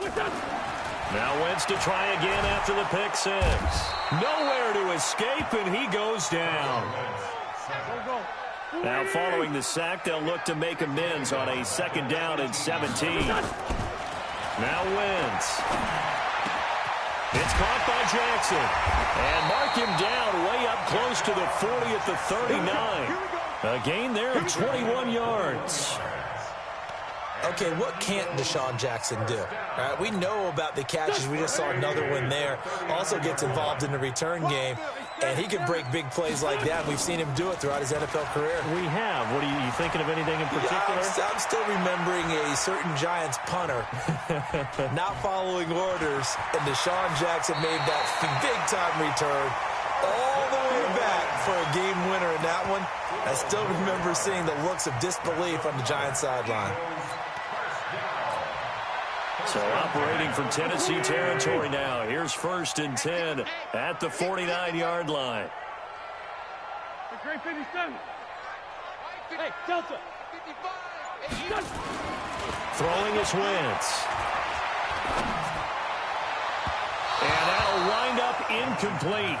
Now Wentz to try again after the pick six. Nowhere to escape, and he goes down. Now following the sack, they'll look to make amends on a 2nd down and 17. Now Wentz. It's caught by Jackson. And mark him down way up close to the 40 at the 39. A gain there of 21 yards. Okay, what can't Deshaun Jackson do? All right, we know about the catches. We just saw another one there. Also gets involved in the return game, and he can break big plays like that. We've seen him do it throughout his NFL career. We have. What are you thinking of anything in particular? I'm still remembering a certain Giants punter not following orders, and Deshaun Jackson made that big-time return all the way back for a game winner in that one. I still remember seeing the looks of disbelief on the Giants sideline. So operating from Tennessee territory now. Here's 1st and 10 at the 49-yard line. Hey, Delta. Throwing is Wentz. And that'll wind up incomplete.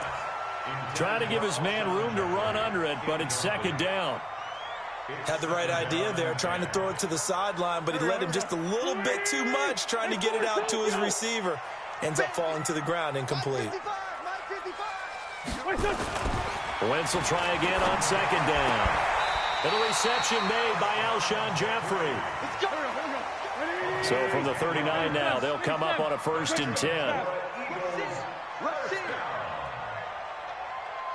Trying to give his man room to run under it, but it's 2nd down. Had the right idea there, trying to throw it to the sideline, but he let him just a little bit too much, trying to get it out to his receiver. Ends up falling to the ground, incomplete. Wentz will try again on 2nd down. And a reception made by Alshon Jeffrey. So from the 39 now, they'll come up on a 1st and 10.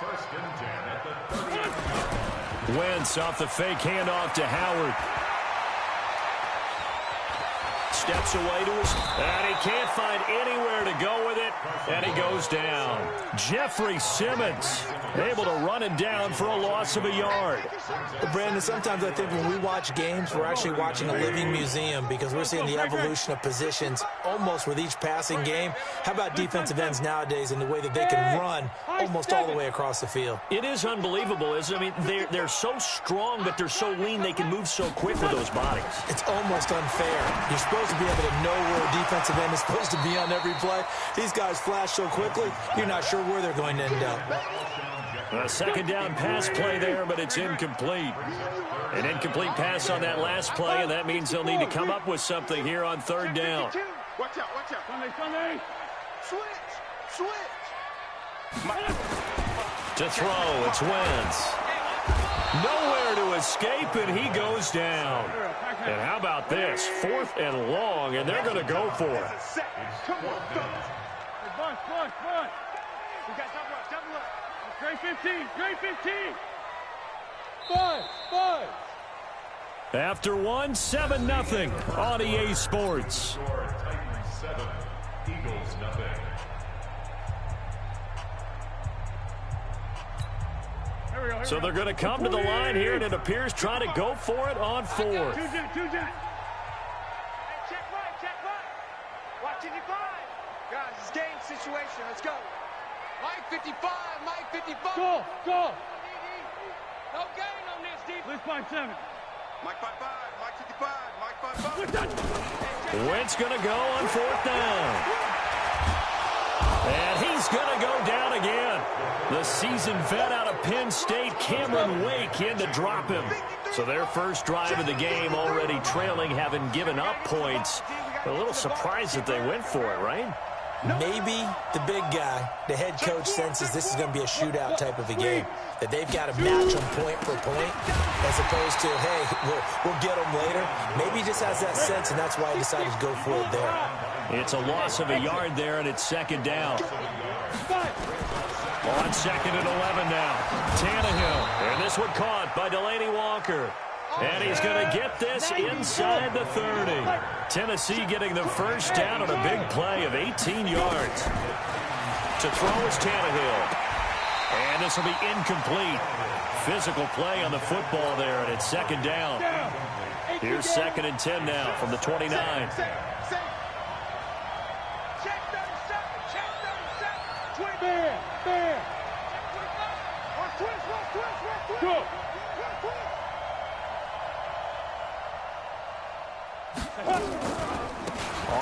1st and 10 at the 30. Wentz off the fake handoff to Howard. Steps away to his, and he can't find anywhere to go with it, and he goes down. Jeffrey Simmons able to run it down for a loss of a yard. Well, Brandon, sometimes I think when we watch games, we're actually watching a living museum because we're seeing the evolution of positions almost with each passing game. How about defensive ends nowadays and the way that they can run almost all the way across the field? It is unbelievable, isn't it? I mean, they're so strong, but they're so lean, they can move so quick with those bodies. It's almost unfair. You're supposed to be able to know where a defensive end is supposed to be on every play. These guys flash so quickly, you're not sure where they're going to end up. A 2nd down pass play there, but it's incomplete. An incomplete pass on that last play, and that means they'll need to come up with something here on 3rd down. Watch out, watch out. Sunday. Switch. To throw, it's Wentz. Nowhere to escape, and he goes down. And how about this? 4th and long, and they're going to go for it. Come on, Bud. We got double up. Great 15. Bud. After 1, 7-0 on EA Sports. Titans 7, Eagles nothing. So they're going to come to the line here, and it appears trying to go for it on 4th. Check right. Watch it divide. Guys, it's game situation. Let's go. Mike 55. Go. No gain on this defense. Let's find 7. Mike 55. Mike 55. Wentz going to go on 4th down. And he's going to go down again. The seasoned vet out of Penn State, Cameron Wake, in to drop him. So their first drive of the game already trailing, having given up points. A little surprised that they went for it, right? Maybe the big guy, the head coach, senses this is going to be a shootout type of a game, that they've got to match them point for point, as opposed to, hey, we'll get them later. Maybe he just has that sense, and that's why he decided to go for it there. It's a loss of a yard there, and it's 2nd down. On 2nd and 11 now. Tannehill, and this one caught by Delaney Walker. And he's going to get this inside the 30. Tennessee getting the first down on a big play of 18 yards. To throw is Tannehill. And this will be incomplete. Physical play on the football there, and it's 2nd down. Here's 2nd and 10 now from the 29.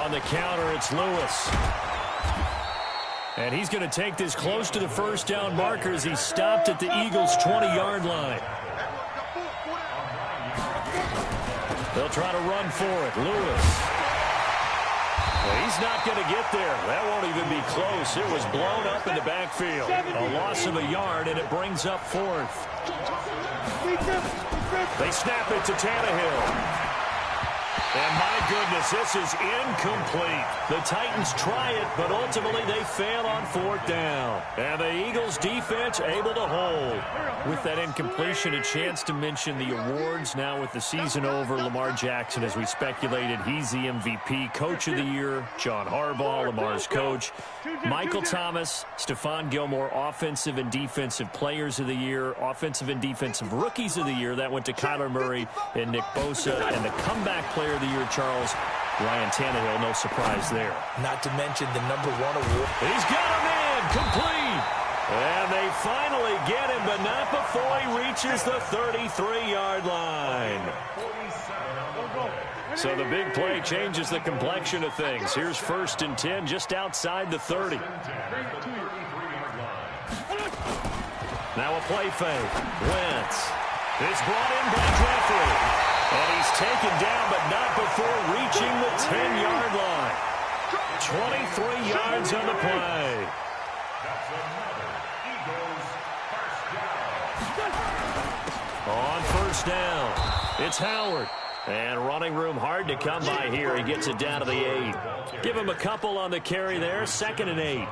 On the counter, it's Lewis. And he's going to take this close to the first down marker as he stopped at the Eagles' 20-yard line. They'll try to run for it. Lewis. Well, he's not going to get there. That won't even be close. It was blown up in the backfield. A loss of a yard, and it brings up fourth. They snap it to Tannehill. And my goodness, this is incomplete. The Titans try it, but ultimately they fail on fourth down. And the Eagles defense able to hold. With that incompletion, a chance to mention the awards. Now with the season over, Lamar Jackson, as we speculated, he's the MVP, Coach of the Year. John Harbaugh, Lamar's coach. Michael Thomas, Stephon Gilmore, Offensive and Defensive Players of the Year. Offensive and Defensive Rookies of the Year. That went to Kyler Murray and Nick Bosa. And the Comeback Player of the Year, Charles, Ryan Tannehill. No surprise there. Not to mention the #1 award. He's got him in. Complete. And they finally get him, but not before he reaches the 33-yard line. So the big play changes the complexion of things. Here's 1st and 10 just outside the 30. Now a play fake. Wentz. It's brought in by Jeffrey. And he's taken down, but not before reaching the 10-yard line. 23 yards on the play. On first down, it's Howard. And running room hard to come by here. He gets it down to the 8. Give him a couple on the carry there. 2nd and 8.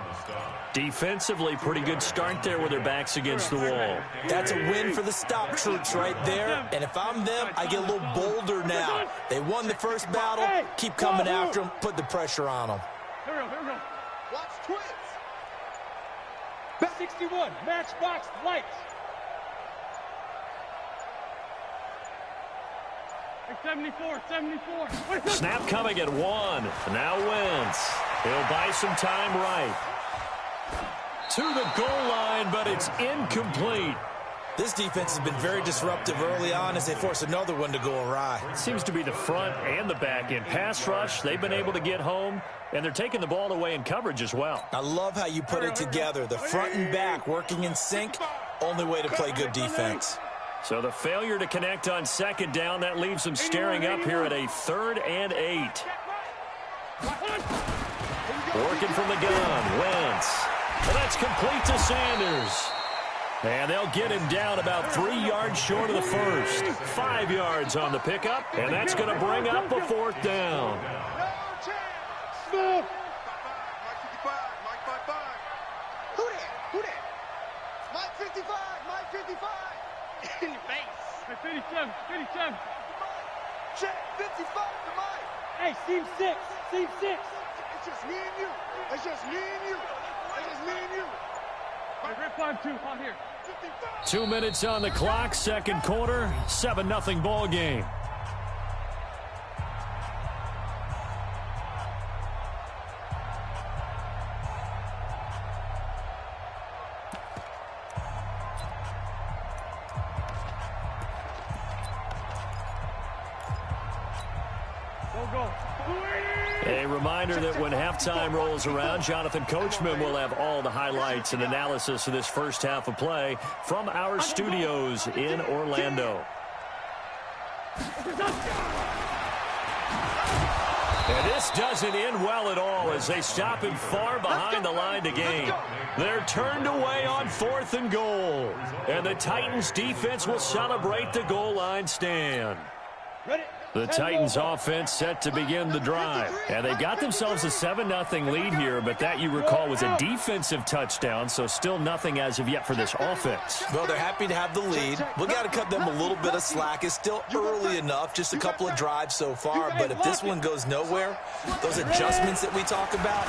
Defensively, pretty good start there with their backs against the wall. That's a win for the stop troops right there. And if I'm them, I get a little bolder now. They won the first battle. Keep coming after them. Put the pressure on them. Here we go. Watch twins. 61, matchbox lights. 74. Snap coming at 1. Now Wentz. He'll buy some time right. To the goal line, but it's incomplete. This defense has been very disruptive early on as they force another one to go awry. It seems to be the front and the back end. Pass rush, they've been able to get home, and they're taking the ball away in coverage as well. I love how you put it together. The front and back working in sync, only way to play good defense. So the failure to connect on 2nd down, that leaves them staring up here at a 3rd and 8. Working from the gun, Wentz. And that's complete to Sanders. And they'll get him down about 3 yards short of the first. 5 yards on the pickup, and that's going to bring up a 4th down. Mike 55. Who that? Mike 55. In your face. 57. Check 55 to Mike. Hey, seam 6. It's just me and you. It's just me and you. Red 5-2 on here. 2 minutes on the clock, 2nd quarter, 7-0 ball game. A reminder that when halftime rolls around, Jonathan Coachman will have all the highlights and analysis of this first half of play from our studios in Orlando. And this doesn't end well at all as they stop him far behind the line to gain. They're turned away on 4th and goal. And the Titans defense will celebrate the goal line stand. The Titans offense set to begin the drive. And they've got themselves a 7-0 lead here, but that, you recall, was a defensive touchdown, so still nothing as of yet for this offense. Well, they're happy to have the lead. We've got to cut them a little bit of slack. It's still early enough, just a couple of drives so far, but if this one goes nowhere, those adjustments that we talk about,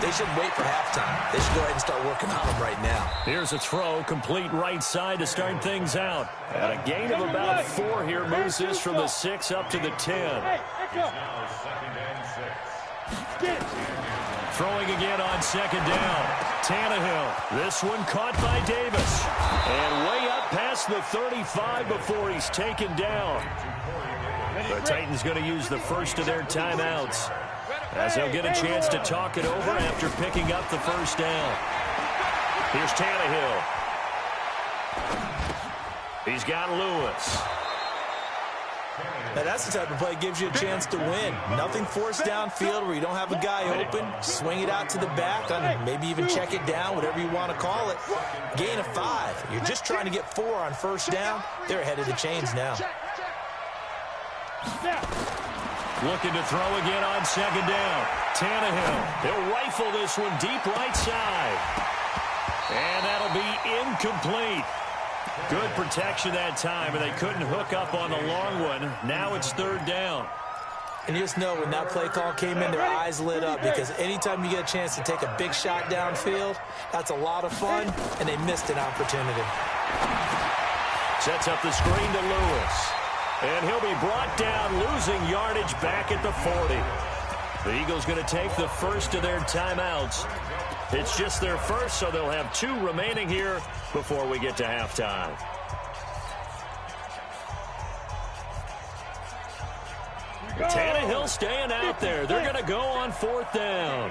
they should wait for halftime. They should go ahead and start working on them right now. Here's a throw, complete right side to start things out. And a gain of about 4 here moves this from the 6 up to the 10. Throwing again on 2nd down. Tannehill. This one caught by Davis. And way up past the 35 before he's taken down. The Titans going to use the first of their timeouts as they'll get a chance to talk it over after picking up the first down. Here's Tannehill. He's got Lewis. Now that's the type of play that gives you a chance to win. Nothing forced downfield where you don't have a guy open. Swing it out to the back, maybe even check it down, whatever you want to call it. Gain of 5. You're just trying to get 4 on first down. They're ahead of the chains now. Looking to throw again on second down. Tannehill. He'll rifle this one deep right side. And that'll be incomplete. Good protection that time, and they couldn't hook up on the long one. Now it's third down. And you just know when that play call came in, their eyes lit up, because anytime you get a chance to take a big shot downfield, that's a lot of fun, and they missed an opportunity. Sets up the screen to Lewis. And he'll be brought down, losing yardage back at the 40. The Eagles going to take the first of their timeouts. It's just their first, so they'll have 2 remaining here before we get to halftime. Tannehill staying out there. They're going to go on fourth down.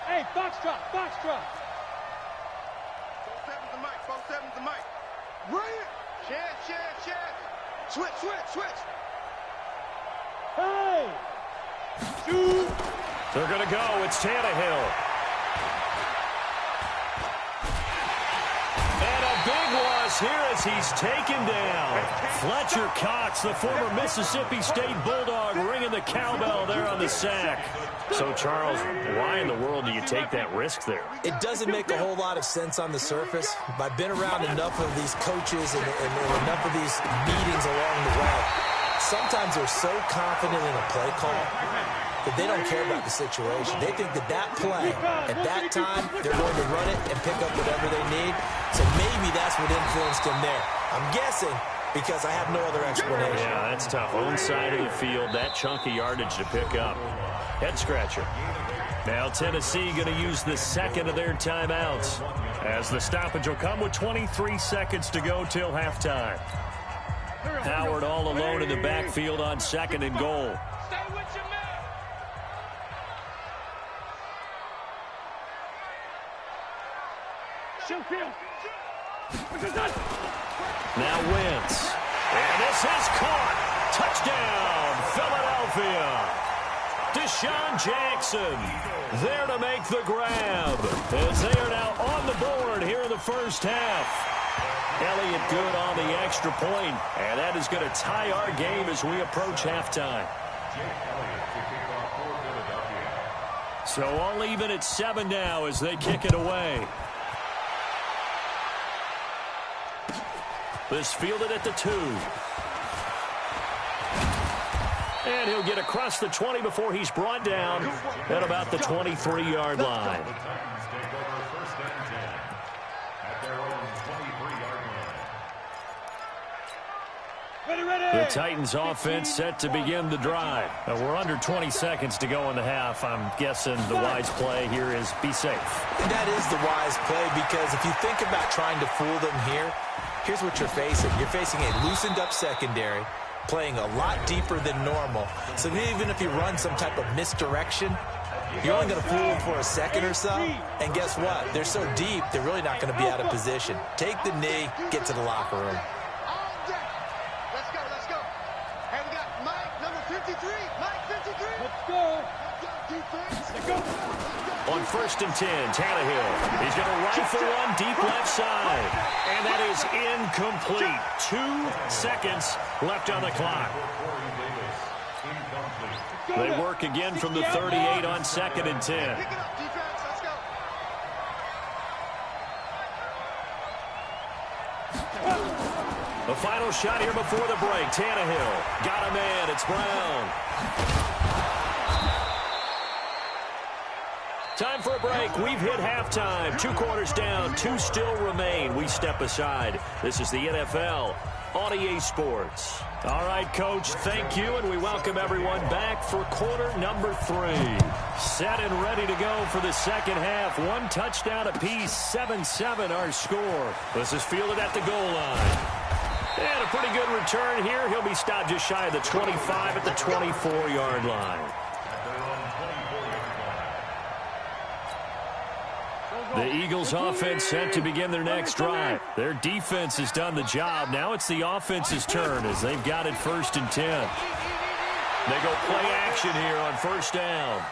Hey, foxtrot, foxtrot. 4-7's the mic, 4-7's the mic. Bring it. Share. Switch. Hey! Shoot! They're going to go. It's Tannehill. And a big loss here as he's taken down. Fletcher Cox, the former Mississippi State Bulldog, ringing the cowbell there on the sack. So, Charles, why in the world do you take that risk there? It doesn't make a whole lot of sense on the surface. I've been around enough of these coaches and enough of these meetings along the way. Sometimes they're so confident in a play call that they don't care about the situation. They think that play, at that time, they're going to run it and pick up whatever they need. So maybe that's what influenced him there. I'm guessing because I have no other explanation. Yeah, that's tough. Own side of the field, that chunk of yardage to pick up. Head scratcher. Now Tennessee going to use the second of their timeouts, as the stoppage will come with 23 seconds to go till halftime. Howard all alone in the backfield on second and goal. Stay with your man. Sheffield. Now Wentz. And this is caught. Touchdown, Philadelphia. Deshaun Jackson there to make the grab, as they are now on the board here in the first half. Elliott good on the extra point, and that is going to tie our game as we approach halftime. So all even at 7 now as they kick it away. This fielded at the 2. And he'll get across the 20 before he's brought down at about the 23-yard line. The Titans offense set to begin the drive. We're under 20 seconds to go in the half. I'm guessing the wise play here is be safe. That is the wise play, because if you think about trying to fool them here, here's what you're facing. You're facing a loosened up secondary, playing a lot deeper than normal. So even if you run some type of misdirection, you're only going to fool them for a second or so. And guess what? They're so deep, they're really not going to be out of position. Take the knee, get to the locker room. Let's go. Hey, we got Mike, number 53. Mike, 53. Let's go. Defense. Let's go. On 1st and 10, Tannehill. He's going to rifle one deep left side. And that is incomplete. 2 seconds left on the clock. They work again from the 38 on 2nd and 10. Pick it up, defense. Let's go. The final shot here before the break. Tannehill got a man. It's Brown. Time for a break. We've hit halftime. 2 quarters down. 2 still remain. We step aside. This is the NFL on EA Sports. All right, Coach, thank you, and we welcome everyone back for quarter number 3. Set and ready to go for the second half. 1 touchdown apiece, 7-7 our score. This is fielded at the goal line. pretty good return here. He'll be stopped just shy of the 25 at the 24-yard line. The Eagles offense set to begin their next drive. Their defense has done the job. Now it's the offense's turn as they've got it 1st and 10. They go play action here on 1st down.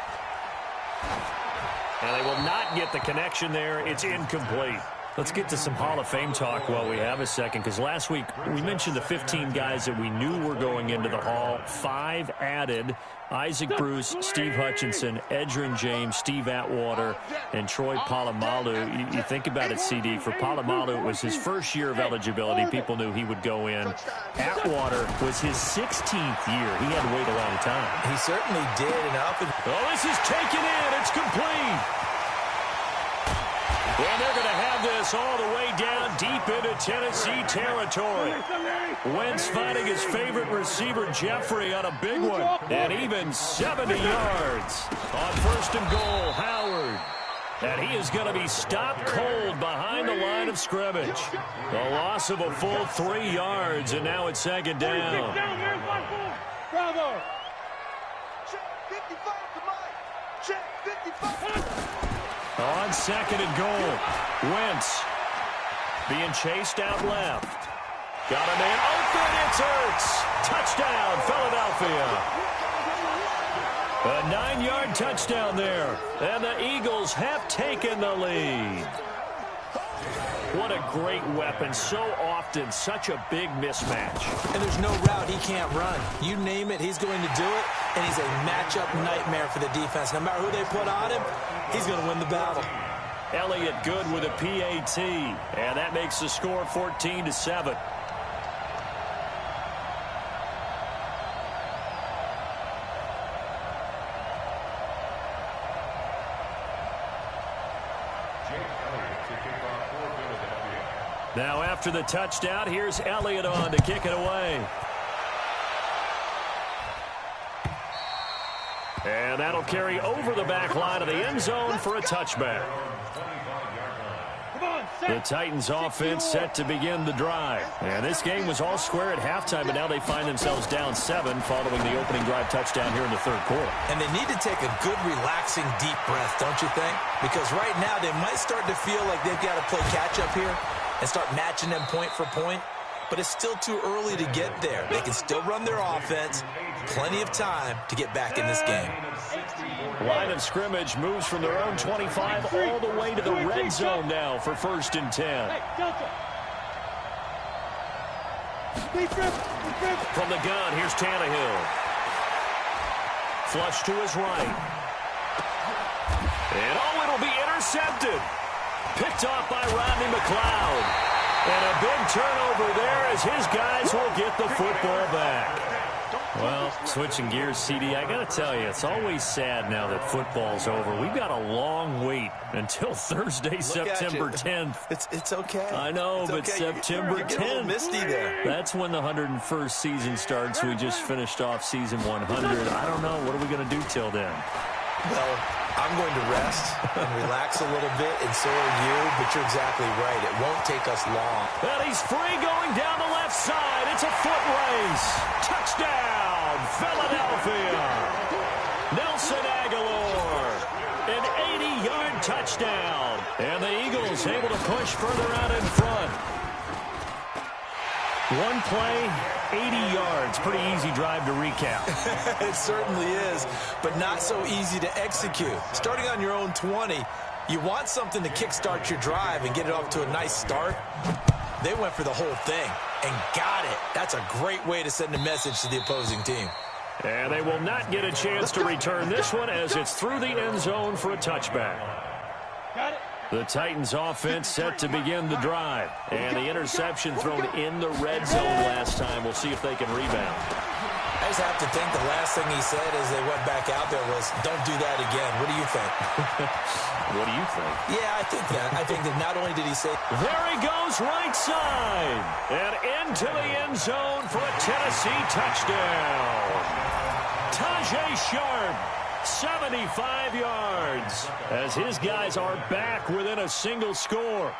And they will not get the connection there. It's incomplete. Let's get to some Hall of Fame talk while we have a second, because last week we mentioned the 15 guys that we knew were going into the Hall. 5 added: Isaac Bruce, Steve Hutchinson, Edgerrin James, Steve Atwater, and Troy Polamalu. You think about it, CD. For Polamalu, it was his first year of eligibility. People knew he would go in. Atwater was his 16th year. He had to wait a long time. He certainly did. Oh, this is taken in. It's complete. And they're going to have this all the way down deep into Tennessee territory. Wentz finding his favorite receiver, Jeffrey, on a big one. And even 70 yards. On 1st and goal, Howard. And he is going to be stopped cold behind the line of scrimmage. The loss of a full 3 yards, and now it's 2nd down. Bravo. Check 55 to Mike. Check 55. On 2nd and goal, Wentz being chased out left. Got a man open, it's Ertz. Touchdown, Philadelphia. A 9-yard touchdown there, and the Eagles have taken the lead. What a great weapon. So often, such a big mismatch. And there's no route he can't run. You name it, he's going to do it, and he's a matchup nightmare for the defense. No matter who they put on him, he's going to win the battle. Elliott good with a PAT, and that makes the score 14-7. Now after the touchdown, here's Elliott on to kick it away. And that'll carry over the back line of the end zone for a touchback. The Titans offense set to begin the drive. And this game was all square at halftime, but now they find themselves down 7 following the opening drive touchdown here in the 3rd quarter. And they need to take a good, relaxing, deep breath, don't you think? Because right now they might start to feel like they've got to play catch-up here and start matching them point for point. But it's still too early to get there. They can still run their offense. Plenty of time to get back in this game. Line of scrimmage moves from their own 25 all the way to the red zone now for 1st and 10. From the gun, here's Tannehill. Flush to his right. And it'll be intercepted. Picked off by Rodney McLeod. And a big turnover there as his guys will get the football back. Well, switching gears, CD, I got to tell you, it's always sad now that football's over. We've got a long wait until Thursday, September 10th. It's okay. I know, it's but okay. September 10th. Misty there. That's when the 101st season starts. We just finished off season 100. I don't know. What are we going to do till then? Well, I'm going to rest and relax a little bit, and so are you, but you're exactly right. It won't take us long. And he's free going down the left side. It's a foot race. Touchdown, Philadelphia. Nelson Aguilar. An 80-yard touchdown. And the Eagles able to push further out in front. One play, 80 yards. Pretty easy drive to recap. It certainly is, but not so easy to execute. Starting on your own 20, you want something to kickstart your drive and get it off to a nice start. They went for the whole thing and got it. That's a great way to send a message to the opposing team. And they will not get a chance to return this one as it's through the end zone for a touchback. Got it. The Titans offense set to begin the drive. And the interception thrown in the red zone last time. We'll see if they can rebound. I just have to think the last thing he said as they went back out there was, don't do that again. What do you think? What do you think? Yeah, I think that. I think that not only did he say... There he goes right side. And into the end zone for a Tennessee touchdown. Tajay Sharp. 75 yards as his guys are back within a single score.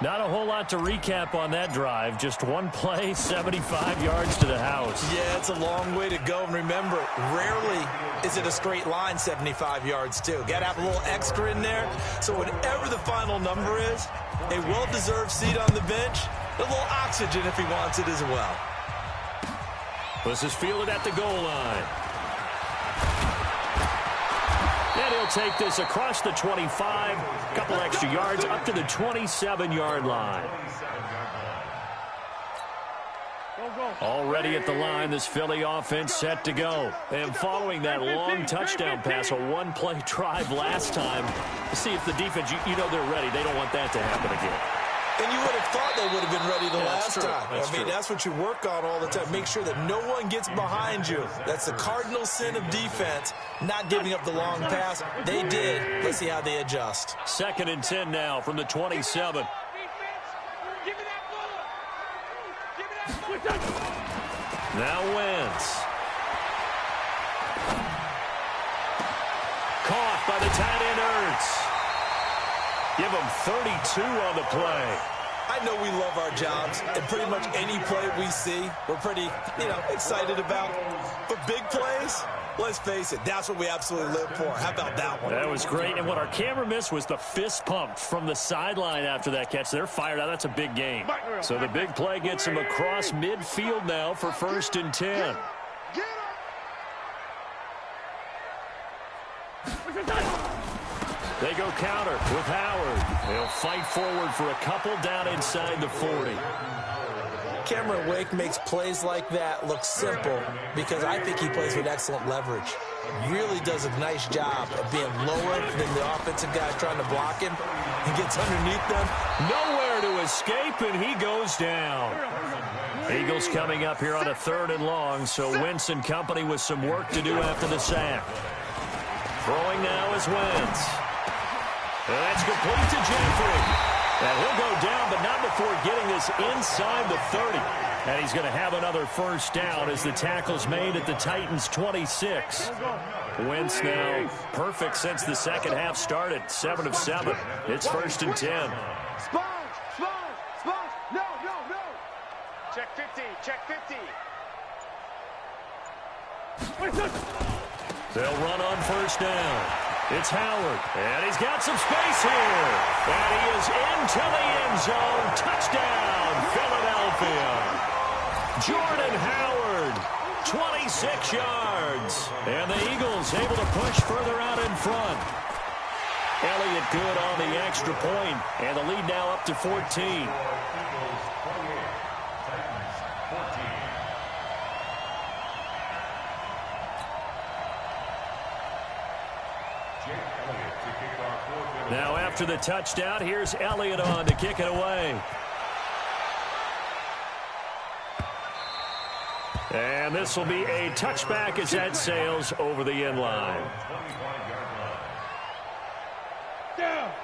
Not a whole lot to recap on that drive. Just one play, 75 yards to the house. Yeah, it's a long way to go. And remember, rarely is it a straight line 75 yards, too. Got to have a little extra in there. So whatever the final number is, a well-deserved seat on the bench, a little oxygen if he wants it as well. This is fielded at the goal line. And he'll take this across the 25, a couple extra yards up to the 27-yard line. Already at the line, this Philly offense set to go. And following that long touchdown pass, a one-play drive last time, see if the defense, you know they're ready. They don't want that to happen again. And you would have thought they would have been ready the last time. That's what you work on all the time. Make sure that no one gets behind you. That's the cardinal sin of defense, not giving up the long pass. They did. Let's see how they adjust. 2nd and 10 now from the 27. Now Wentz. Caught by the tight end Ertz. Give him 32 on the play. I know we love our jobs, and pretty much any play we see, we're pretty, excited about. But big plays, let's face it, that's what we absolutely live for. How about that one? That was great, and what our camera missed was the fist pump from the sideline after that catch. They're fired out. That's a big game. So the big play gets him across midfield now for 1st and 10. They go counter with Howard. They'll fight forward for a couple down inside the 40. Cameron Wake makes plays like that look simple because I think he plays with excellent leverage. Really does a nice job of being lower than the offensive guy trying to block him. He gets underneath them. Nowhere to escape, and he goes down. Eagles coming up here on a 3rd and long, so Wentz and company with some work to do after the sack. Throwing now is Wentz. And that's complete to Jeffrey. And he'll go down, but not before getting this inside the 30. And he's going to have another 1st down as the tackle's made at the Titans' 26. Wentz now perfect since the 2nd half started. 7 of 7. It's 1st and 10. Sponge! No! Check 50. They'll run on 1st down. It's Howard, and he's got some space here. And he is into the end zone. Touchdown, Philadelphia. Jordan Howard, 26 yards. And the Eagles able to push further out in front. Elliott good on the extra point, and the lead now up to 14. Now after the touchdown, here's Elliott on to kick it away. And this will be a touchback as that sails over the end line.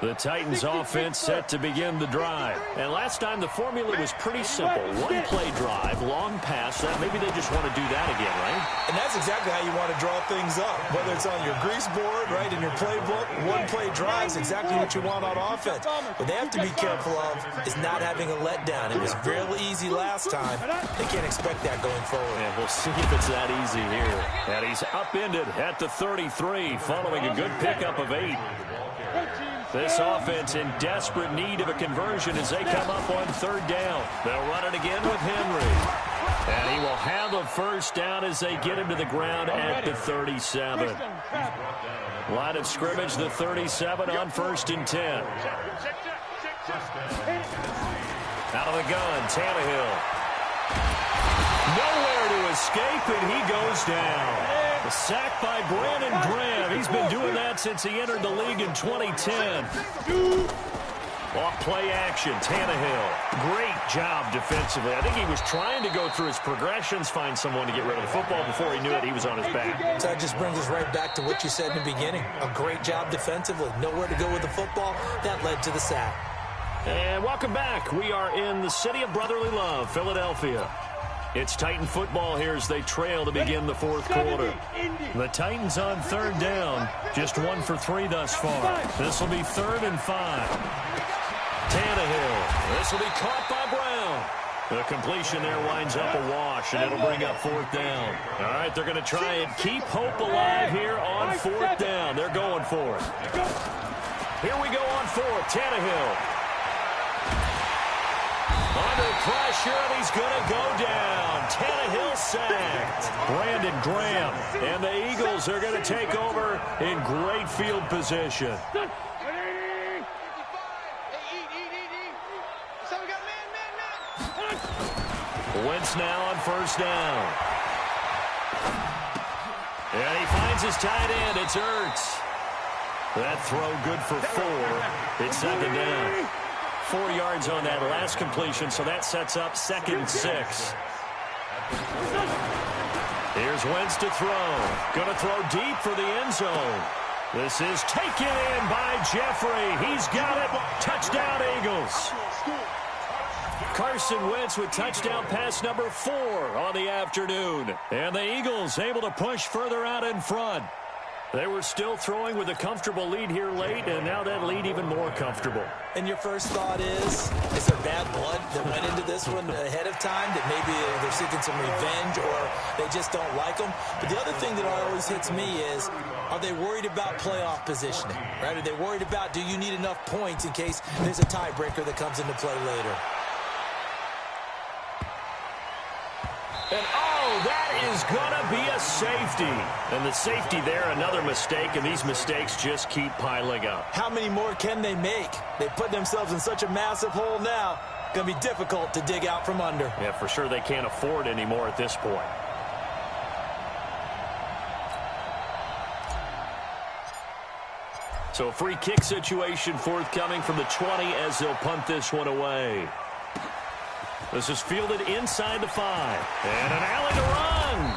The Titans offense set to begin the drive. And last time the formula was pretty simple. One play drive, long pass. Maybe they just want to do that again, right? And that's exactly how you want to draw things up. Whether it's on your grease board, right, in your playbook, one play drive is exactly what you want on offense. What they have to be careful of is not having a letdown. It was fairly easy last time. They can't expect that going forward. And we'll see if it's that easy here. And he's upended at the 33 following a good pickup of 8. This offense in desperate need of a conversion as they come up on 3rd down. They'll run it again with Henry. And he will have a 1st down as they get him to the ground at the 37. Line of scrimmage, the 37 on 1st and 10. Out of the gun, Tannehill. Nowhere to escape, and he goes down. A sack by Brandon Graham. He's been doing that since he entered the league in 2010. Off play action, Tannehill. Great job defensively. I think he was trying to go through his progressions, find someone to get rid of the football. Before he knew it, he was on his back. So that just brings us right back to what you said in the beginning. A great job defensively. Nowhere to go with the football. That led to the sack. And welcome back. We are in the city of brotherly love, Philadelphia. It's Titan football here as they trail to begin the 4th quarter. The Titans on 3rd down. Just 1 for 3 thus far. This will be 3rd and 5. Tannehill. This will be caught by Brown. The completion there winds up a wash, and it'll bring up 4th down. All right, they're going to try and keep hope alive here on 4th down. They're going for it. Here we go on 4th. Tannehill. Under pressure, and he's going to go down. Tannehill sacked. Brandon Graham. And the Eagles are going to take over in great field position. Wentz now on 1st down. And he finds his tight end. It's Ertz. That throw good for 4. It's 2nd down. 4 yards on that last completion, so that sets up 2nd and 6. Here's Wentz to throw. Going to throw deep for the end zone. This is taken in by Jeffrey. He's got it. Touchdown, Eagles. Carson Wentz with touchdown pass number 4 on the afternoon. And the Eagles able to push further out in front. They were still throwing with a comfortable lead here late, and now that lead even more comfortable. And your first thought is there bad blood that went into this one ahead of time, that maybe they're seeking some revenge or they just don't like them? But the other thing that always hits me is, are they worried about playoff positioning? Right? Are they worried about, do you need enough points in case there's a tiebreaker that comes into play later? And, oh, that is going to be a safety. And the safety there, another mistake, and these mistakes just keep piling up. How many more can they make? They put themselves in such a massive hole now. Going to be difficult to dig out from under. Yeah, for sure they can't afford anymore at this point. So a free kick situation forthcoming from the 20 as they'll punt this one away. This is fielded inside the 5. And an alley to run.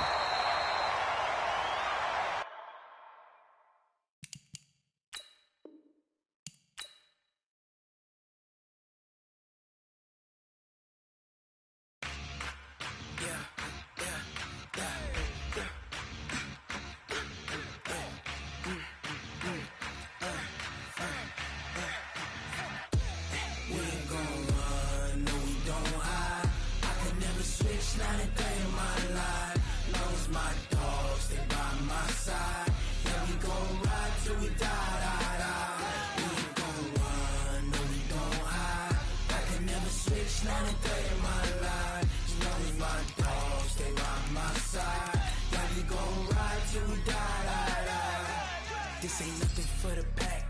This ain't nothing for the pack.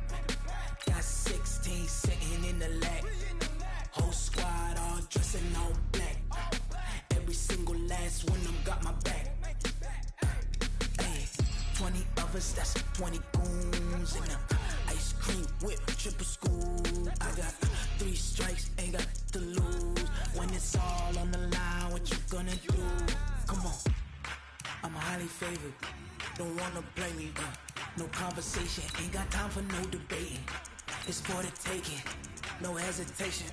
Got 16 sitting in the lap. Whole squad all dressing all black. Every single last one of them got my back. Hey, 20 of us, that's 20 goons in the ice cream whip, triple school. I got 3 strikes, ain't got to lose. When it's all on the line, what you gonna do? Come on, I'm highly favored. Don't wanna blame me, no conversation, ain't got time for no debating. It's for the taking, no hesitation,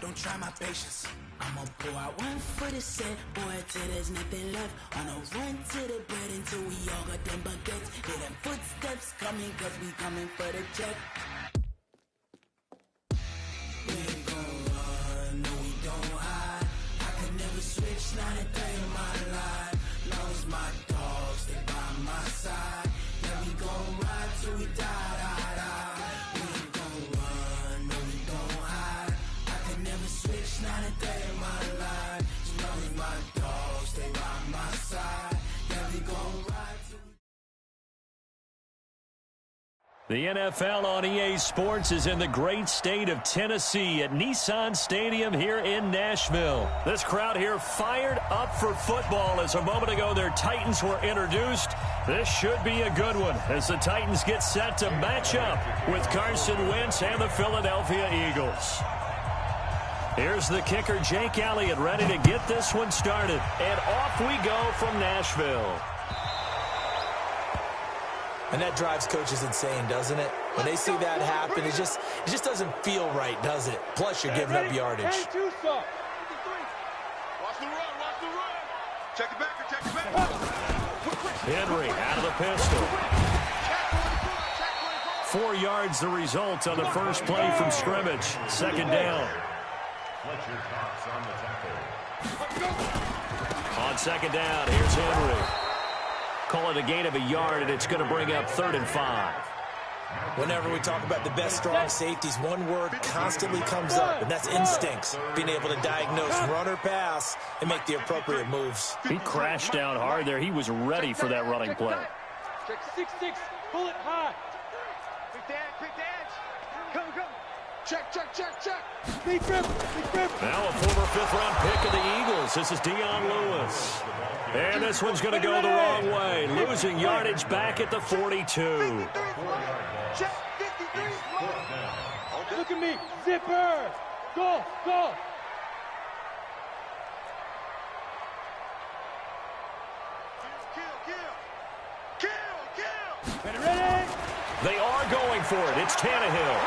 don't try my patience. I'ma pour out one for the set, boy, till there's nothing left. On a run to the bread until we all got them baguettes. Hear them footsteps coming, cause we coming for the check. We ain't gon' run, no we don't hide. I can never switch, not a day in my life. Lost my dogs, they by my side. Yeah, we gon' ride till we die. We ain't gon' run, no we don't hide. I can never switch, not a day in my life. As long as my dogs, they by my side. Yeah, we gon' ride till we The NFL on EA Sports is in the great state of Tennessee at Nissan Stadium here in Nashville. This crowd here fired up for football as a moment ago their Titans were introduced. This should be a good one as the Titans get set to match up with Carson Wentz and the Philadelphia Eagles. Here's the kicker, Jake Elliott, ready to get this one started. And off we go from Nashville. And that drives coaches insane, doesn't it? When they see that happen, it just doesn't feel right, does it? Plus, you're giving up yardage. Watch the run, watch the run. Check it back, check it back. Henry out of the pistol. 4 yards the result on the first play from scrimmage. Second down. Fletcher Cox on the tackle. On second down, here's Henry. Call it a gain of a yard, and it's going to bring up 3rd and 5. Whenever we talk about the best strong safeties, one word constantly comes up, and that's instincts. Being able to diagnose run or pass and make the appropriate moves. He crashed down hard there. He was ready for that running play. Check 6-6, pull it high. Quick dance. Come. Check. Big grip. Now a former 5th-round pick of the Eagles. This is Dion Lewis. And this one's going to go the wrong way. Losing yardage back at the 42. Check 53. Look at me. Zipper. Go. Kill. Ready? They are going for it. It's Tannehill.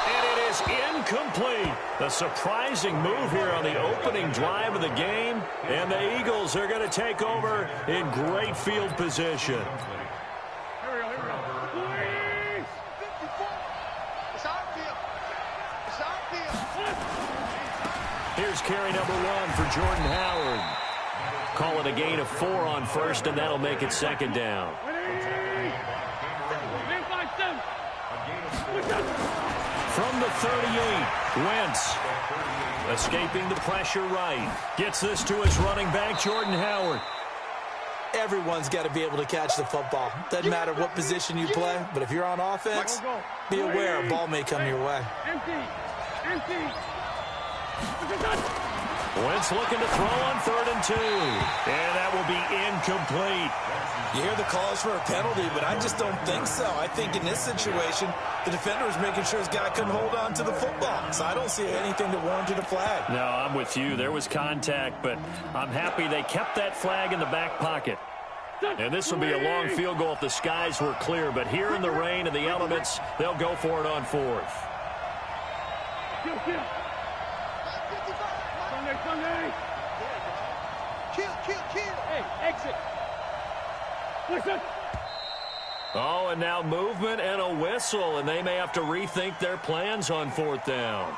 And it is incomplete. A surprising move here on the opening drive of the game. And the Eagles are going to take over in great field position. Here we go. Please. 54. It's outfield. Here's carry number 1 for Jordan Howard. Call it a gain of 4 on first, and that'll make it second down. From the 38, Wentz escaping the pressure right. Gets this to his running back, Jordan Howard. Everyone's got to be able to catch the football. Doesn't matter what position you play, but if you're on offense, be aware a ball may come your way. Empty. Wentz looking to throw on 3rd and 2. And that will be incomplete. You hear the calls for a penalty, but I just don't think so. I think in this situation, the defender was making sure his guy couldn't hold on to the football. So I don't see anything that warranted a flag. No, I'm with you. There was contact, but I'm happy they kept that flag in the back pocket. And this will be a long field goal if the skies were clear. But here in the rain and the elements, they'll go for it on 4th. Sunday. Kill. Hey, exit. Listen. Oh, and now movement and a whistle, and they may have to rethink their plans on 4th down.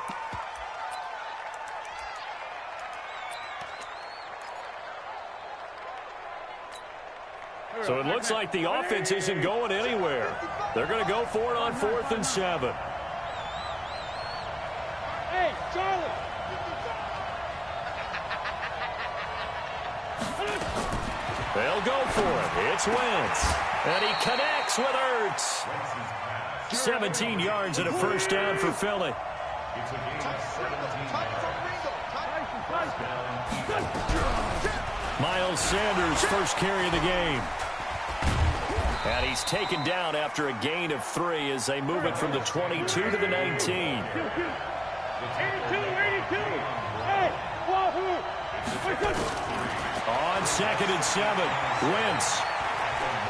So it looks like the offense isn't going anywhere. They're going to go for it on 4th and 7. Hey, Charlie. They'll go for it. It's Wentz. And he connects with Ertz. 17 yards and a first down for Philly. Miles Sanders, first carry of the game. And he's taken down after a gain of 3 as they move it from the 22 to the 19. 82. Hey, Wahoo. On 2nd and 7, Wentz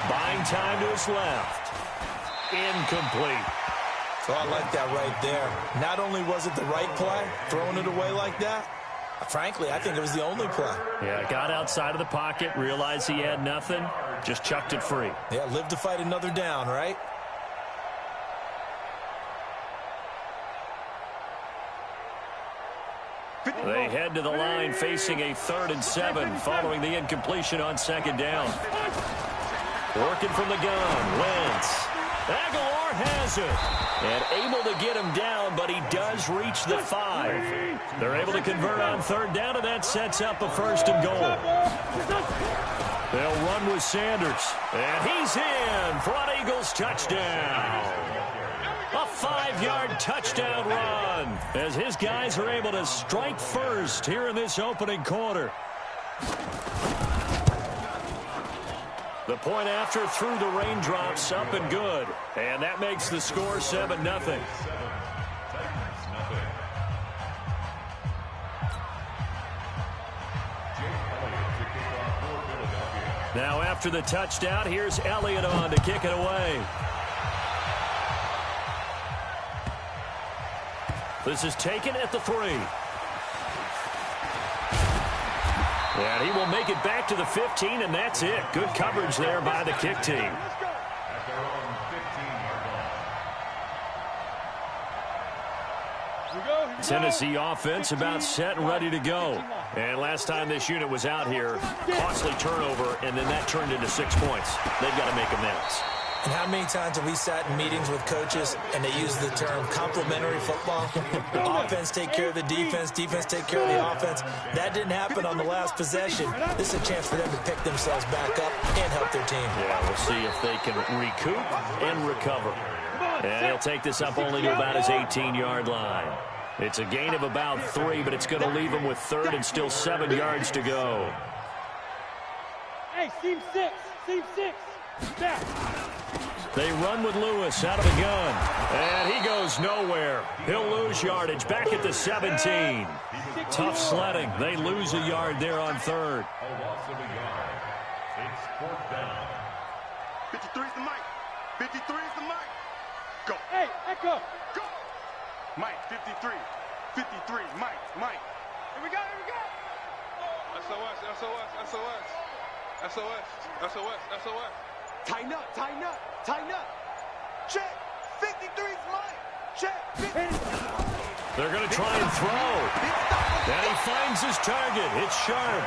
buying time to his left. Incomplete. So I like that right there. Not only was it the right play, throwing it away like that, frankly, I think it was the only play. Yeah, got outside of the pocket, realized he had nothing, just chucked it free. Yeah, live to fight another down, right? They head to the line facing a 3rd and 7 following the incompletion on 2nd down. Working from the gun, Wentz. Aguilar has it. And able to get him down, but he does reach the 5. They're able to convert on 3rd down, and that sets up a 1st and goal. They'll run with Sanders. And he's in for an Eagles touchdown. A 5-yard touchdown run as his guys are able to strike first here in this opening quarter. The point after through the raindrops, up and good. And that makes the score 7-0. Now after the touchdown, here's Elliott on to kick it away. This is taken at the 3. And he will make it back to the 15, and that's it. Good coverage there by the kick team. Tennessee offense about set and ready to go. And last time this unit was out here, costly turnover, and then that turned into 6 points. They've got to make amends. And how many times have we sat in meetings with coaches and they use the term complementary football? Offense take care of the defense, defense take care of the offense. That didn't happen on the last possession. This is a chance for them to pick themselves back up and help their team. Yeah, we'll see if they can recoup and recover. And he'll take this up only to about his 18-yard line. It's a gain of about 3, but it's going to leave him with 3rd and still 7 yards to go. Hey, seam 6. Seam 6. Back. They run with Lewis out of the gun. And he goes nowhere. He'll lose yardage back at the 17. Tough sledding. They lose a yard there on 3rd. A loss of a yard. It's 4th down. 53 is the mic. 53 is the mic. Go. Hey, Echo. Go. Mike, 53. 53. Mike. Here we go. SOS. Tighten up. Check. 53's Mike. Check. They're going to try and throw. And he finds his target. It's sharp.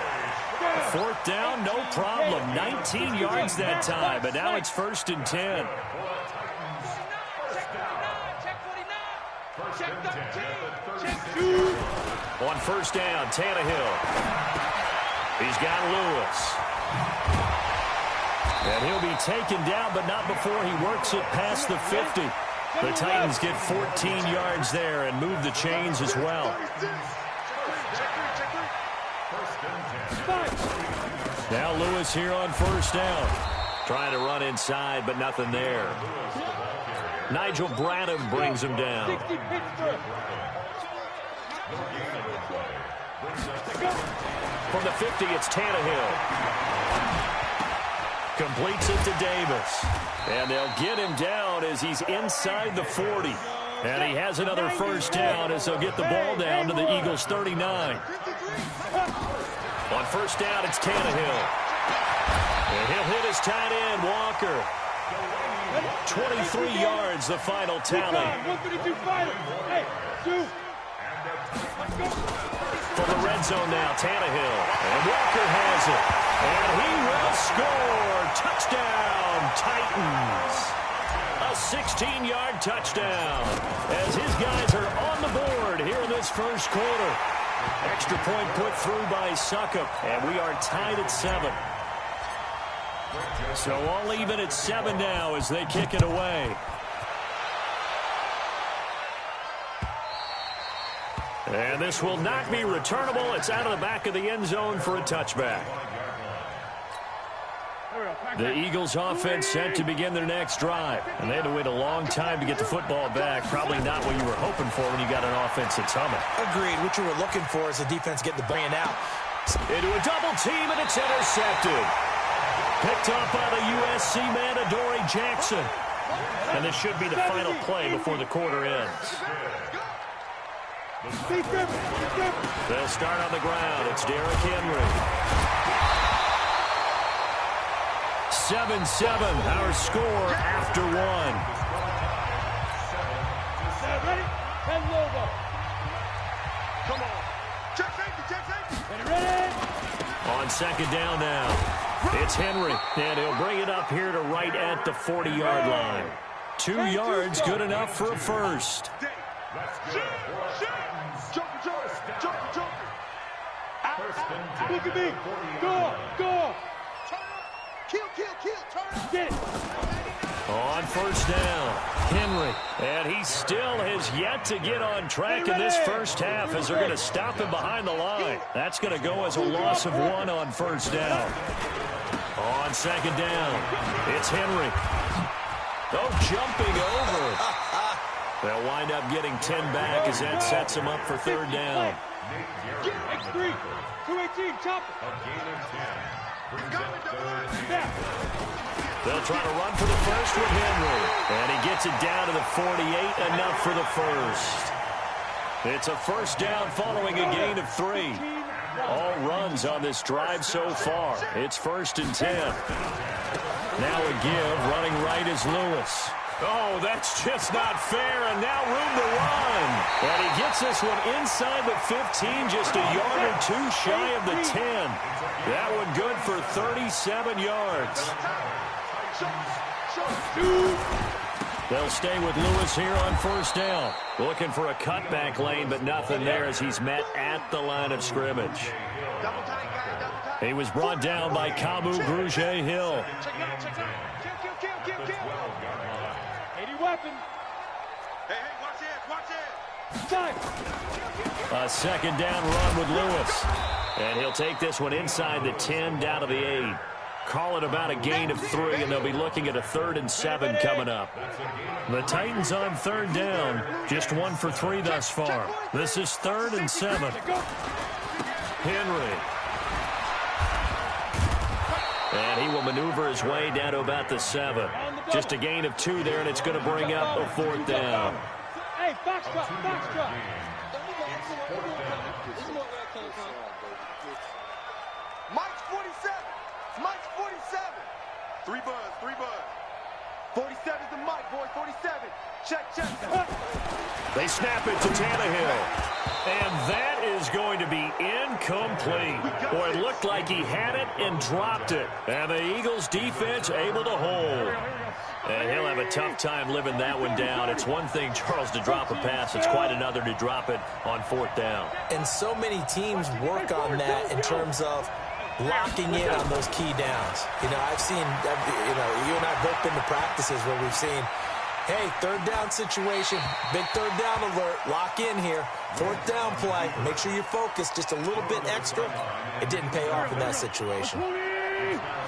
4th down, no problem. 19 yards that time, but now it's 1st and 10. Check 13. Check 2. On 1st down, Tannehill. He's got Lewis. And he'll be taken down, but not before he works it past the 50. The Titans get 14 yards there and move the chains as well. Now Lewis here on 1st down. Trying to run inside, but nothing there. Nigel Bradham brings him down. From the 50, it's Tannehill. Completes it to Davis. And they'll get him down as he's inside the 40. And he has another 1st down as they'll get the ball down to the Eagles' 39. On 1st down, it's Tannehill. And he'll hit his tight end, Walker. 23 yards, the final tally. 132 fighter. Hey, 2. From the red zone now, Tannehill. And Walker has it. And he will score. Touchdown, Titans. A 16-yard touchdown as his guys are on the board here in this 1st quarter. Extra point put through by Suckup, and we are tied at 7. So all even at 7 now as they kick it away. And this will not be returnable. It's out of the back of the end zone for a touchback. The Eagles offense set to begin their next drive. And they had to wait a long time to get the football back. Probably not what you were hoping for when you got an offense that's humming. Agreed. What you were looking for is the defense getting the ball out. Into a double team, and it's intercepted. Picked up by the USC man, Adoree Jackson. And this should be the final play before the quarter ends. They'll start on the ground. It's Derrick Henry. 7-7, our score after 1. Ready? And Lobo. Come on. Check safety. Ready? On 2nd down now, it's Henry, and he'll bring it up here to right at the 40-yard line. 2 yards, good enough for a 1st. Look at me. Go. Kill. Get it. On 1st down, Henry. And he still has yet to get on track in this 1st half as they're going to stop him behind the line. That's going to go as a loss of 1 on 1st down. On 2nd down, it's Henry. Jumping over. They'll wind up getting 10 back as that sets him up for 3rd down. X3, 218, chop it. They'll try to run for the 1st with Henry. And he gets it down to the 48, enough for the 1st. It's a 1st down following a gain of 3. All runs on this drive so far. It's 1st and 10. Now a give, running right is Lewis. Oh, that's just not fair, and now room to run. And he gets this one inside the 15, just a yard or two shy of the 10. That one good for 37 yards. They'll stay with Lewis here on first down. Looking for a cutback lane, but nothing there as he's met at the line of scrimmage. He was brought down by Kamu Grugier-Hill. A second down run with Lewis. And he'll take this one inside the 10 down to the 8. Call it about a gain of 3, and they'll be looking at a 3rd and 7 coming up. The Titans on third down, just 1 for 3 thus far. This is 3rd and 7. Henry. And he will maneuver his way down to about the 7. Just a gain of 2 there, and it's going to bring up a 4th down. Hey, box drop, box drop. Mike's 47. Mike's 47. 3 buzz, 3 buzz. 47's the Mike, boy, 47. Check, check. They snap it to Tannehill. And that is going to be incomplete. Boy, it looked like he had it and dropped it. And the Eagles defense able to hold. And he'll have a tough time living that one down. It's one thing, Charles, to drop a pass. It's quite another to drop it on 4th down. And so many teams work on that in terms of locking in on those key downs. You know, I've seen, you and I have both been to practices where we've seen, hey, 3rd down situation, big 3rd down alert, lock in here, 4th down play, make sure you focus just a little bit extra. It didn't pay off in that situation.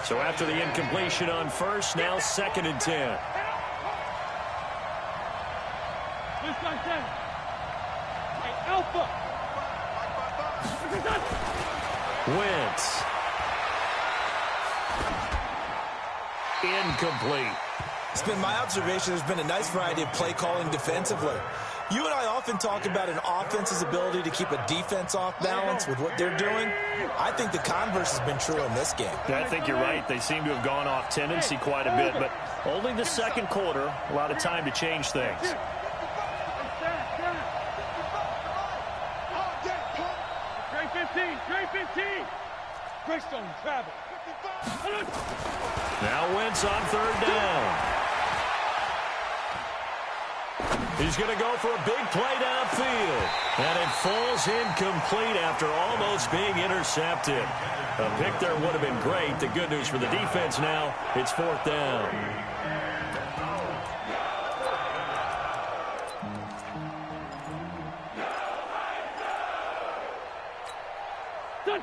So after the incompletion on first, now 2nd and 10. Hey, Alpha. Wentz. Incomplete. It's been my observation there's been a nice variety of play calling defensively. You and I often talk about an offense's ability to keep a defense off balance with what they're doing. I think the converse has been true in this game. I think you're right. They seem to have gone off tendency quite a bit, but only the 2nd quarter, a lot of time to change things. Trey 15, Trey 15. Greystone, travel. Now Wentz on 3rd down. He's going to go for a big play downfield. And it falls incomplete after almost being intercepted. A pick there would have been great. The good news for the defense now, it's 4th down.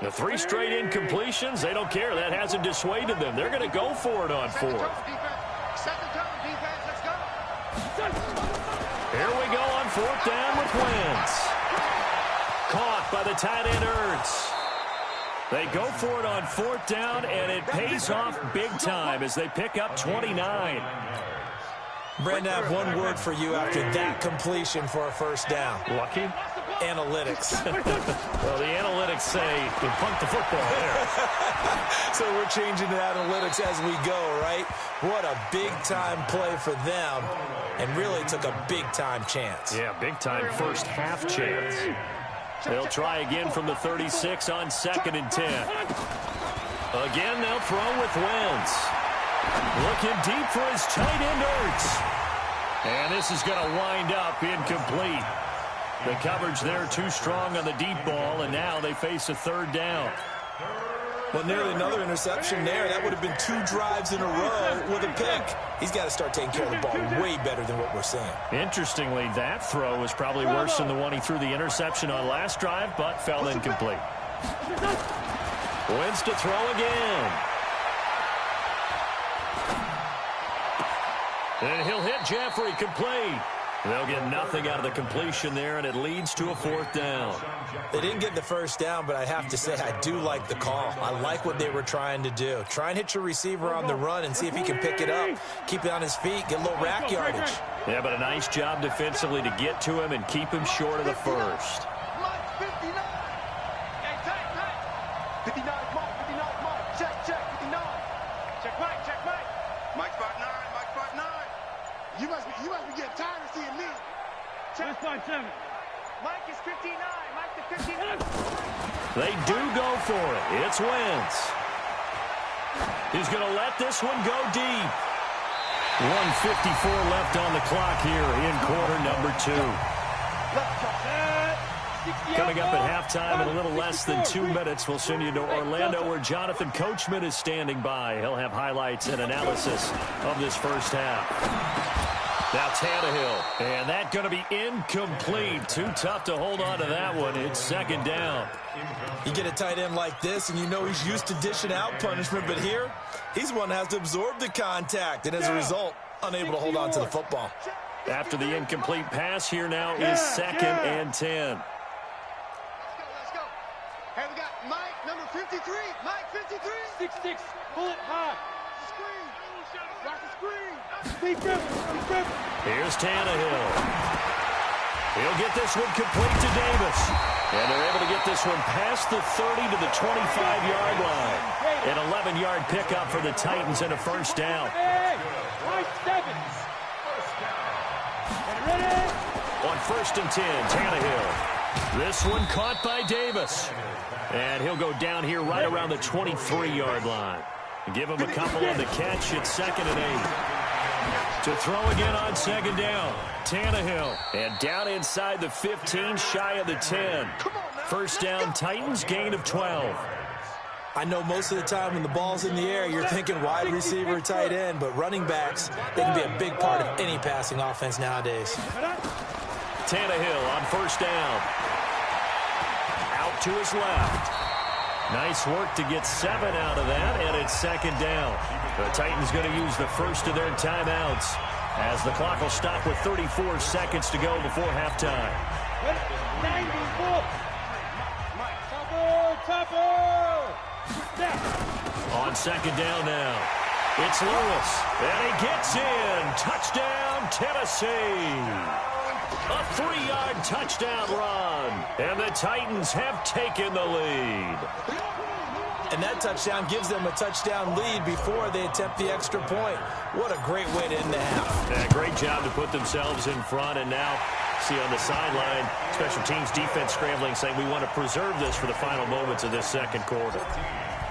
The 3 straight incompletions, they don't care. That hasn't dissuaded them. They're going to go for it on 4th. Here we go on 4th down with Wentz. Caught by the tight end Ertz. They go for it on 4th down, and it pays off big time as they pick up 29. Brandon, I have one word for you after that completion for a 1st down. Lucky? Analytics. Well, the analytics say you punt the football there. So we're changing to analytics as we go, right? What a big-time play for them, and really took a big-time chance. Yeah, big-time first half chance. They'll try again from the 36 on 2nd and 10. Again, they'll throw with Wentz. Looking deep for his tight end Ertz. And this is going to wind up incomplete. The coverage there too strong on the deep ball, and now they face a 3rd down. Well, nearly another interception there. That would have been 2 drives in a row with a pick. He's got to start taking care of the ball way better than what we're seeing. Interestingly, that throw was probably worse than the one he threw the interception on last drive, but fell incomplete. Wentz to throw again. And he'll hit Jeffrey complete. They'll get nothing out of the completion there, and it leads to a 4th down. They didn't get the 1st down, but I have to say I do like the call. I like what they were trying to do. Try and hit your receiver on the run and see if he can pick it up. Keep it on his feet, get a little rack yardage. Yeah, but a nice job defensively to get to him and keep him short of the 1st. Mike 59. Hey, tight. 59 Mike, 59 Mike. Check, 59. Check Mike, check Mike. Mike 59, Mike 59. You must be getting tired of seeing me. Let's find 7. Mike is 59. Mike to 59. They do go for it. It's Wentz. He's going to let this one go deep. 1:54 left on the clock here in quarter number 2. Coming up at halftime in a little less than 2 minutes, we'll send you to Orlando where Jonathan Coachman is standing by. He'll have highlights and analysis of this first half. Now Tannehill, and that going to be incomplete. Too tough to hold on to that one. It's second down. You get a tight end like this, and you know he's used to dishing out punishment, but here, he's one that has to absorb the contact, and as a result, unable to hold on to the football. After the incomplete pass, here now is 2nd and 10. Let's go. Hey, we got Mike, number 53. Mike, 53. 6'6". Pull it high. Screen. Rock the screen. Here's Tannehill. He'll get this one complete to Davis. And they're able to get this one past the 30 to the 25-yard line. An 11-yard pickup for the Titans and a first down. On 1st and 10, Tannehill. This one caught by Davis. And he'll go down here right around the 23-yard line. Give him a couple on the catch. It's 2nd and 8. To throw again on 2nd down. Tannehill. And down inside the 15, shy of the 10. First down, Titans, gain of 12. I know most of the time when the ball's in the air, you're thinking wide receiver, tight end, but running backs, they can be a big part of any passing offense nowadays. Tannehill on first down. Out to his left. Nice work to get 7 out of that, and it's 2nd down. The Titans going to use the first of their timeouts as the clock will stop with 34 seconds to go before halftime. 94. On 2nd down now. It's Lewis, and he gets in. Touchdown, Tennessee. A 3-yard touchdown run, and the Titans have taken the lead. And that touchdown gives them a touchdown lead before they attempt the extra point. What a great way to end the half. Yeah, great job to put themselves in front, and now see on the sideline, special teams defense scrambling, saying we want to preserve this for the final moments of this second quarter.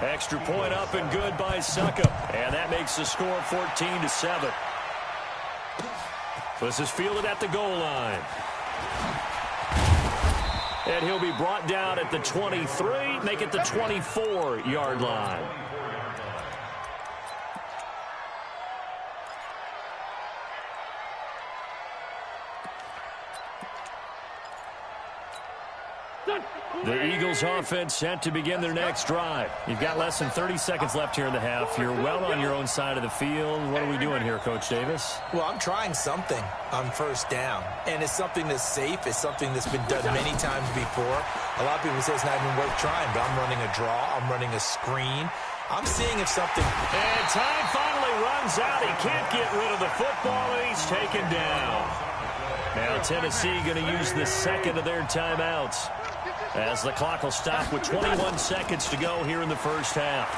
Extra point up and good by Succop, and that makes the score 14-7. This is fielded at the goal line. And he'll be brought down at the 23, make it the 24-yard line. The Eagles offense set to begin their next drive. You've got less than 30 seconds left here in the half. You're well on your own side of the field. What are we doing here, Coach Davis? Well, I'm trying something on first down, and it's something that's safe. It's something that's been done many times before. A lot of people say it's not even worth trying, but I'm running a draw. I'm running a screen. I'm seeing if something... And time finally runs out. He can't get rid of the football, and he's taken down. Now Tennessee going to use the second of their timeouts, as the clock will stop with 21 seconds to go here in the first half.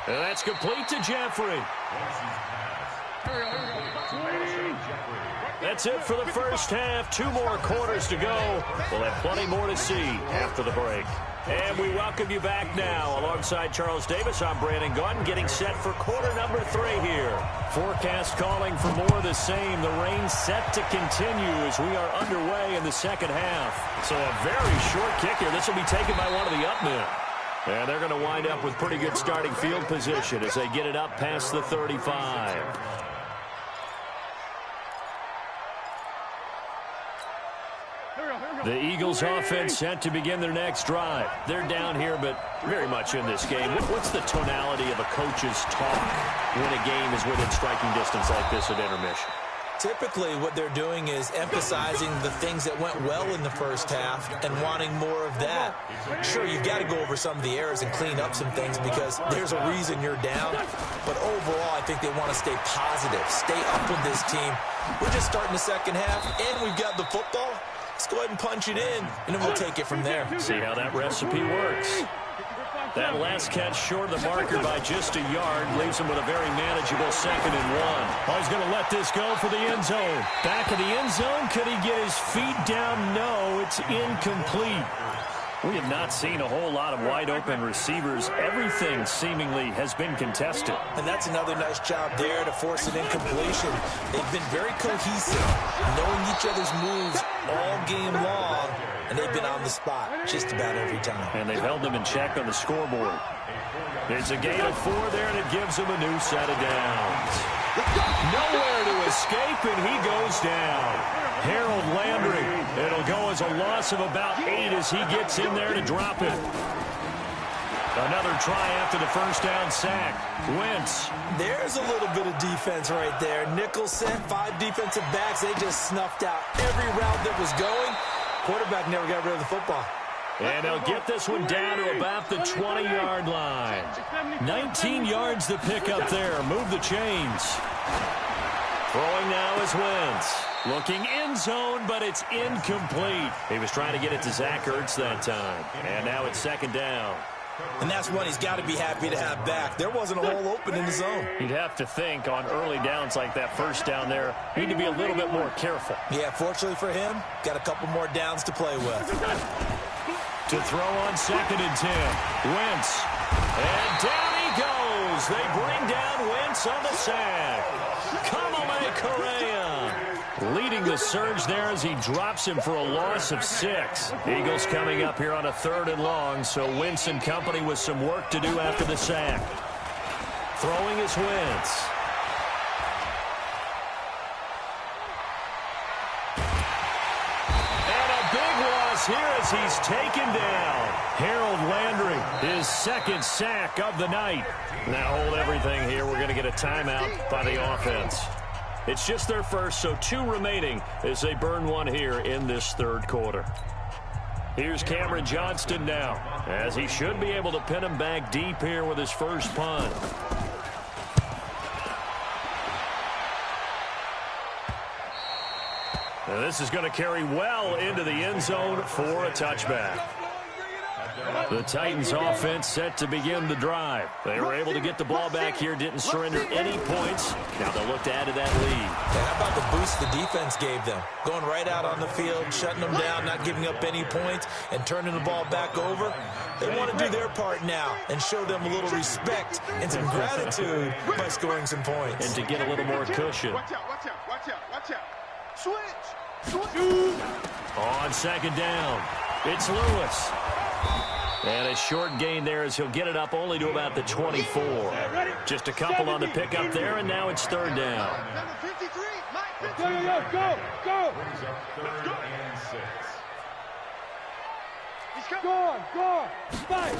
And that's complete to Jeffrey. That's it for the first half. 2 more quarters to go. We'll have plenty more to see after the break. And we welcome you back now. Alongside Charles Davis, I'm Brandon Gaudin, getting set for quarter number 3 here. Forecast calling for more of the same. The rain set to continue as we are underway in the second half. So a very short kick here. This will be taken by one of the up men. And they're going to wind up with pretty good starting field position as they get it up past the 35. The Eagles offense set to begin their next drive. They're down here, but very much in this game. What's the tonality of a coach's talk when a game is within striking distance like this at intermission? Typically, what they're doing is emphasizing the things that went well in the first half and wanting more of that. Sure, you've got to go over some of the errors and clean up some things because there's a reason you're down. But overall, I think they want to stay positive, stay up with this team. We're just starting the second half, and we've got the football. Let's go ahead and punch it in, and then we'll take it from there. See how that recipe works. That last catch short of the marker by just a yard leaves him with a very manageable 2nd and 1. Oh, he's going to let this go for the end zone. Back of the end zone. Could he get his feet down? No, it's incomplete. We have not seen a whole lot of wide-open receivers. Everything seemingly has been contested. And that's another nice job there to force an incompletion. They've been very cohesive, knowing each other's moves all game long, and they've been on the spot just about every time. And they've held them in check on the scoreboard. It's a gain of 4 there, and it gives them a new set of downs. Nowhere to escape, and he goes down. Harold Landry. It'll go as a loss of about 8 as he gets in there to drop it. Another try after the first down sack. Wentz. There's a little bit of defense right there. Nickel set, 5 defensive backs. They just snuffed out every route that was going. Quarterback never got rid of the football. And they'll get this one down to about the 20-yard line. 19 yards to pick up there. Move the chains. Throwing now is Wentz. Looking end zone, but it's incomplete. He was trying to get it to Zach Ertz that time. And now it's 2nd down. And that's one he's got to be happy to have back. There wasn't a hole open in the zone. You'd have to think on early downs like that first down there, need to be a little bit more careful. Yeah, fortunately for him, got a couple more downs to play with. To throw on 2nd and 10. Wentz. And down he goes. They bring down Wentz on the sack. Kamale Correa leading the surge there as he drops him for a loss of 6. Eagles coming up here on a 3rd and long, so Wentz and company with some work to do after the sack. Throwing is Wentz. And a big loss here as he's taken down. Harold Landry, his 2nd sack of the night. Now hold everything here. We're going to get a timeout by the offense. It's just their first, so 2 remaining as they burn one here in this 3rd quarter. Here's Cameron Johnston now, as he should be able to pin him back deep here with his first punt. And this is going to carry well into the end zone for a touchback. The Titans offense set to begin the drive. They were able to get the ball back here, didn't surrender any points. Now they'll look to add to that lead. How about the boost the defense gave them? Going right out on the field, shutting them down, not giving up any points, and turning the ball back over. They want to do their part now and show them a little respect and some gratitude by scoring some points. And to get a little more cushion. Watch out, watch out, watch out, watch out. Switch. On 2nd down, it's Lewis. And a short gain there as he'll get it up only to about the 24. Just a couple on the pickup there, and now it's 3rd down. Number 53, Mike. Go. Third and 6. He's coming. Go. Fight.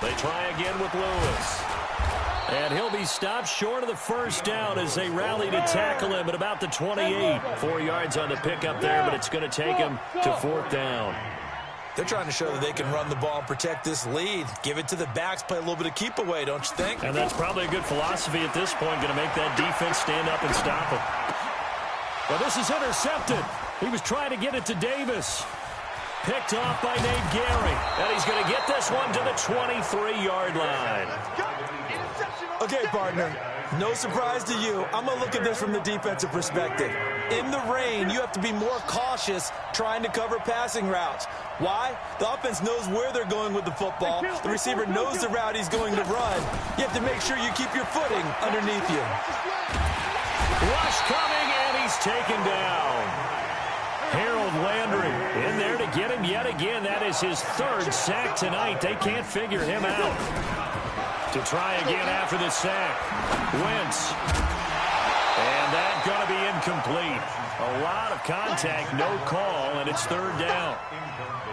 They try again with Lewis. And he'll be stopped short of the first down as they rally to tackle him at about the 28. 4 yards on the pickup there, but it's going to take him to 4th down. They're trying to show that they can run the ball and protect this lead. Give it to the backs, play a little bit of keep away, don't you think? And that's probably a good philosophy at this point, going to make that defense stand up and stop him. But this is intercepted. He was trying to get it to Davis. Picked off by Nate Gary. And he's going to get this one to the 23-yard line. Okay, partner, no surprise to you. I'm going to look at this from the defensive perspective. In the rain, you have to be more cautious trying to cover passing routes. Why? The offense knows where they're going with the football. The receiver knows the route he's going to run. You have to make sure you keep your footing underneath you. Rush coming, and he's taken down. Harold Landry in there to get him yet again. That is his 3rd sack tonight. They can't figure him out. To try again after the sack. Wentz. And that's going to be incomplete. A lot of contact, no call, and it's 3rd down.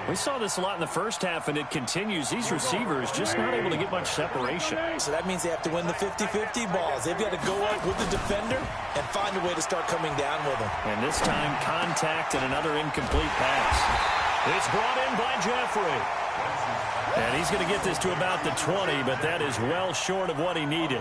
We saw this a lot in the first half, and it continues. These receivers just not able to get much separation. So that means they have to win the 50-50 balls. They've got to go up with the defender and find a way to start coming down with them. And this time, contact and another incomplete pass. It's brought in by Jeffrey. And he's going to get this to about the 20, but that is well short of what he needed.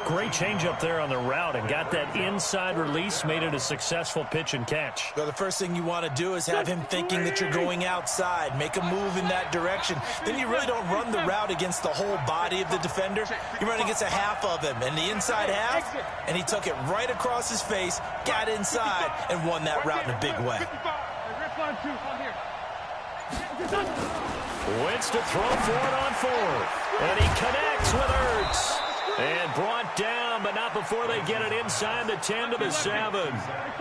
Great change up there on the route and got that inside release, made it a successful pitch and catch. Well, the first thing you want to do is have him thinking that you're going outside, make a move in that direction. Then you really don't run the route against the whole body of the defender. You run against a half of him, and the inside half, and he took it right across his face, got inside, and won that route in a big way. Wentz to throw for it on fourth, and he connects with Ertz. And brought down, but not before they get it inside the 10 to the 7.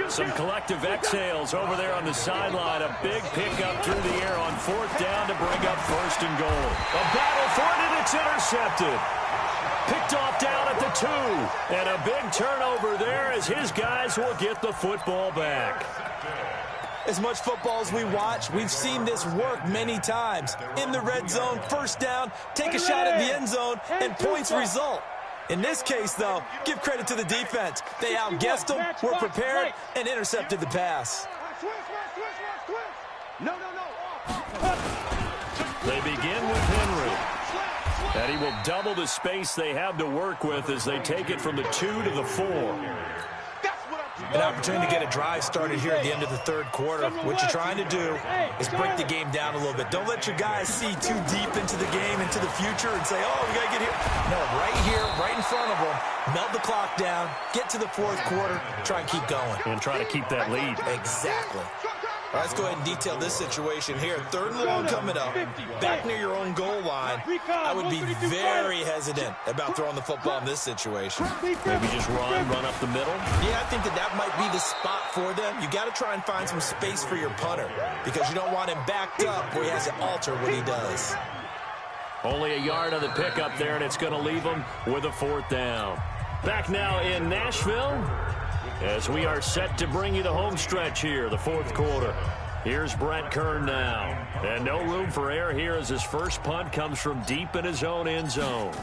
Some collective exhales over there on the sideline. A big pickup through the air on fourth down to bring up first and goal. A battle for it, and it's intercepted. Picked off down at the 2. And a big turnover there as his guys will get the football back. As much football as we watch, we've seen this work many times. In the red zone, first down, take a shot at the end zone, and points result. In this case, though, give credit to the defense. They outguessed them, were prepared, and intercepted the pass. They begin with Henry. And he will double the space they have to work with as they take it from the 2 to the 4. An opportunity to get a drive started here at the end of the third quarter. What you're trying to do is break the game down a little bit. Don't let your guys see too deep into the game, into the future, and say, oh, we got to get here. No, right here, right in front of them, melt the clock down, get to the fourth quarter, try and keep going. And try to keep that lead. Exactly. All right, let's go ahead and detail this situation here. Third and long coming up, back near your own goal line. I would be very hesitant about throwing the football in this situation. Maybe just run up the middle? Yeah, I think that might be the spot for them. You got to try and find some space for your punter because you don't want him backed up where he has to alter what he does. Only a yard on the pickup there, and it's going to leave him with a fourth down. Back now in Nashville, as we are set to bring you the home stretch here, the fourth quarter. Here's Brett Kern now. And no room for error here as his first punt comes from deep in his own end zone.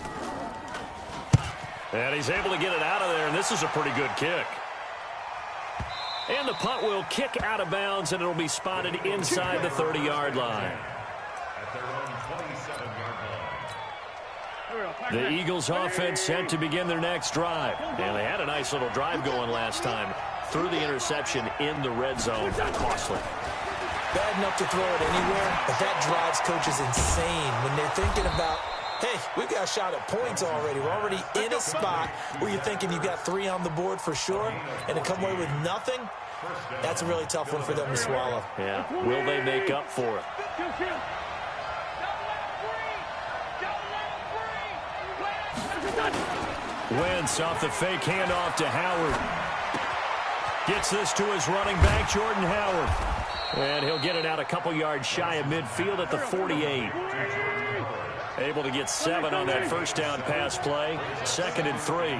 And he's able to get it out of there, and this is a pretty good kick. And the punt will kick out of bounds, and it'll be spotted inside the 30-yard line. The Eagles offense set to begin their next drive. And they had a nice little drive going last time. Threw the interception in the red zone. Not costly. Bad enough to throw it anywhere, but that drives coaches insane when they're thinking about, hey, we've got a shot at points already. We're already in a spot where you're thinking you've got 3 on the board for sure, and to come away with nothing, that's a really tough one for them to swallow. Yeah, will they make up for it? Wentz off the fake handoff to Howard. Gets this to his running back, Jordan Howard. And he'll get it out a couple yards shy of midfield at the 48. Able to get 7 on that first down pass play. 2nd and 3.